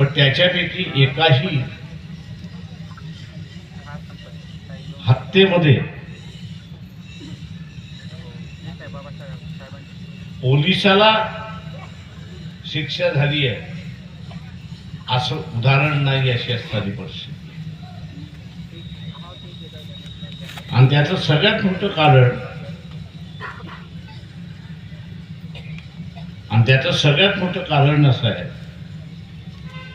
पण त्याच्यापैकी एकाही हत्येमध्ये पोलिसाला शिक्षा झाली आहे असं उदाहरण नाही अशी असणारी परिस्थिती. आणि त्याचं सगळ्यात मोठं कारण असं आहे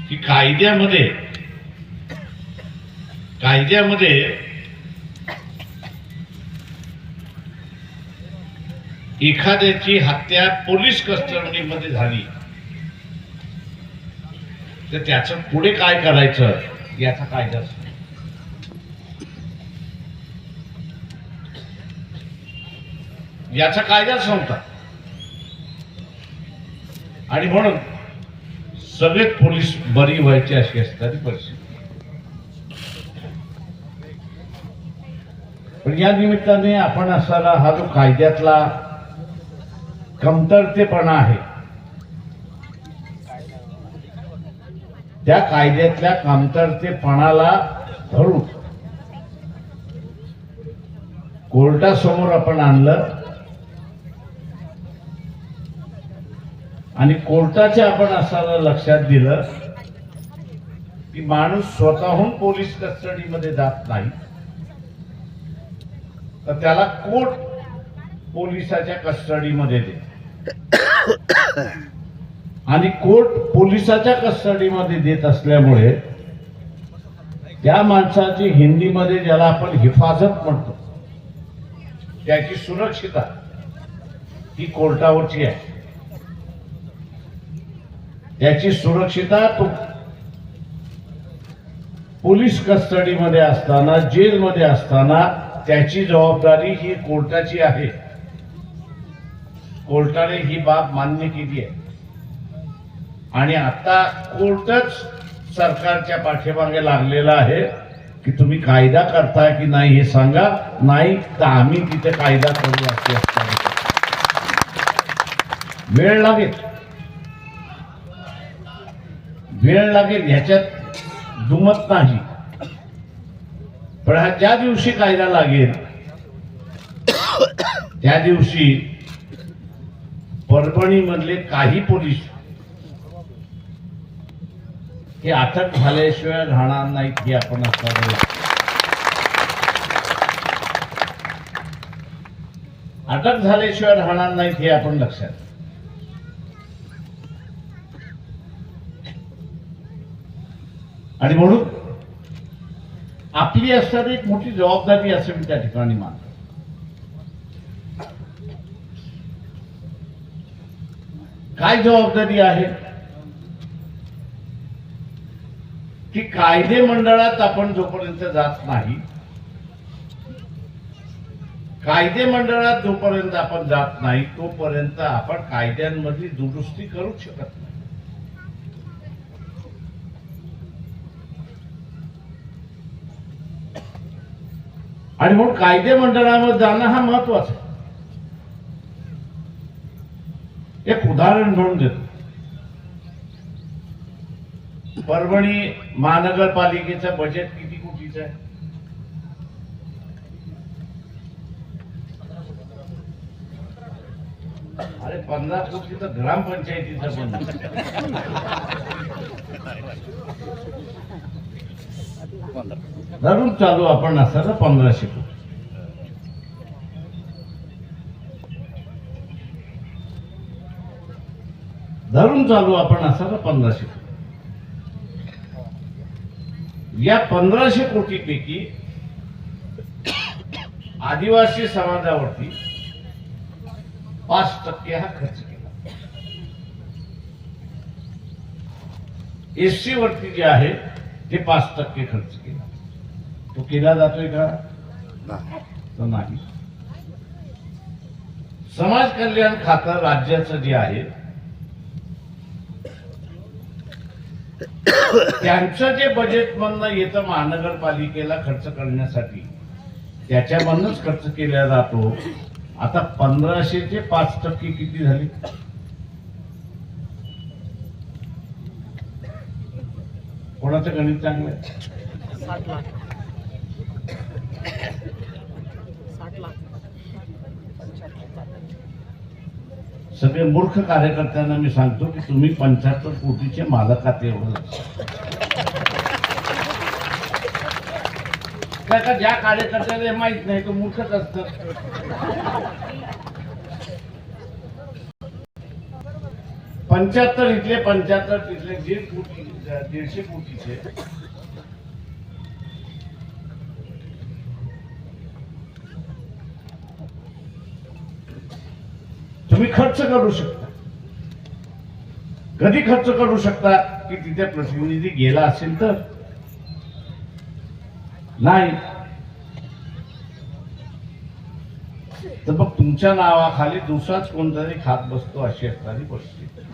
की कायद्यामध्ये एखाद्याची हत्या पोलीस कस्टडीमध्ये झाली तर त्याचं पुढे काय करायचं याचा कायदा नव्हता. आणि म्हणून सगळेच पोलीस बरी व्हायची अशी असणारी परिस्थिती. पण या निमित्ताने आपण असणारा हा जो कायद्यातला कमतरतेपणा आहे त्या कायद्यातल्या कमतरतेपणाला धरून कोर्टासमोर आपण आणलं आणि कोर्टाच्या आपण असं लक्षात दिलं की माणूस स्वतःहून पोलीस कस्टडीमध्ये जात नाही तर त्याला कोर्ट पोलिसाच्या कस्टडीमध्ये देते आणि कोर्ट पोलिसाच्या कस्टडीमध्ये देत असल्यामुळे त्या माणसाची हिंदीमध्ये ज्याला आपण हिफाजत म्हणतो त्याची सुरक्षितता ही कोर्टावरची आहे. त्याची सुरक्षितता तो पोलीस कस्टडीमध्ये असताना जेलमध्ये असताना त्याची जबाबदारी ही कोर्टाची आहे. कोर्टाने ही बाब मान्य केली आहे आणि आता कोर्टच सरकारच्या पाठीमागे लागलेला आहे की तुम्ही कायदा करताय की नाही हे सांगा, नाही तर आम्ही तिथे कायदा करू असे असताना वेळ लागेल ह्याच्यात दुमत नाही. पण हा ज्या दिवशी कायदा लागेल त्या दिवशी परभणी मधले काही पोलीस हे अटक झाल्याशिवाय राहणार नाहीत हे आपण अटक झाल्याशिवाय राहणार नाहीत हे आपण लक्षात. आणि म्हणून आपली असणारी एक मोठी जबाबदारी असं मी त्या ठिकाणी मानतो. काय जबाबदारी आहे की कायदे मंडळात आपण जोपर्यंत जात नाही, तोपर्यंत आपण कायद्यांमधली दुरुस्ती करू शकत नाही. आणि म्हणून कायदे मंडळामध्ये जाणं हा महत्वाचा आहे. एक उदाहरण म्हणून देतो. परभणी महानगरपालिकेचं बजेट किती कोटीचं आहे? अरे 15 कोटी तर ग्रामपंचायतीचं पण धरून चालू आपण असं 1500 कोटी. धरून चालू आपण असं 1500 कोटी. या 1500 कोटीपैकी आदिवासी समाजावरती 5% हा खर्च केला. एससी वरती जे आहे ते 5% खर्च केला. तो केला जातोय का? तर नाही. समाज कल्याण खातं राज्याचं जे आहे त्यांचं जे बजेट मधनं येतं महानगरपालिकेला खर्च करण्यासाठी त्याच्यामधूनच खर्च केला जातो. आता 1500 चे 5% किती झाले? कोणाचं गणित चांगलं आहे? 60 लाख 60 लाख सगळे मूर्ख कार्यकर्त्यांना मी सांगतो की तुम्ही 75 कोटीचे मालक आहात एवढं का ज्या कार्यकर्त्याला हे माहित नाही तो मूर्खच असत. 75 इथले 75 तिथले 150 कोटीचे तुम्ही खर्च करू शकता. कधी खर्च करू शकता की तिथे प्रतिनिधी गेला असेल तर नाही तर मग तुमच्या नावाखाली दुसराच कोणतरी खात बसतो अशी असणारी परिस्थिती.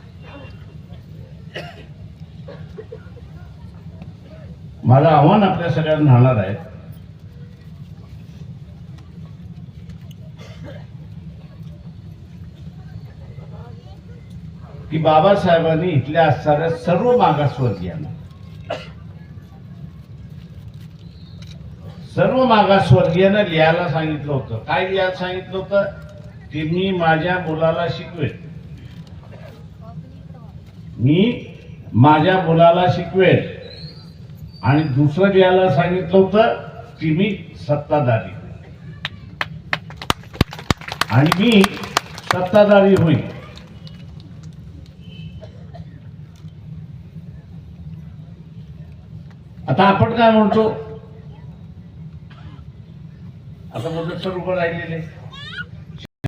माझं आव्हान आपल्या सगळ्यांना राहणार आहे की बाबासाहेबांनी इथल्या असणाऱ्या सर्व मागासवर्गीयांना लिहायला सांगितलं होतं. काय लिहायला सांगितलं होतं की मी माझ्या मुलाला शिकवेन, आणि दुसरं लिहायला सांगितलं होतं की मी सत्ताधारी आणि मी सत्ताधारी होईल. आता आपण काय म्हणतो, आता मुदत उभं राहिलेले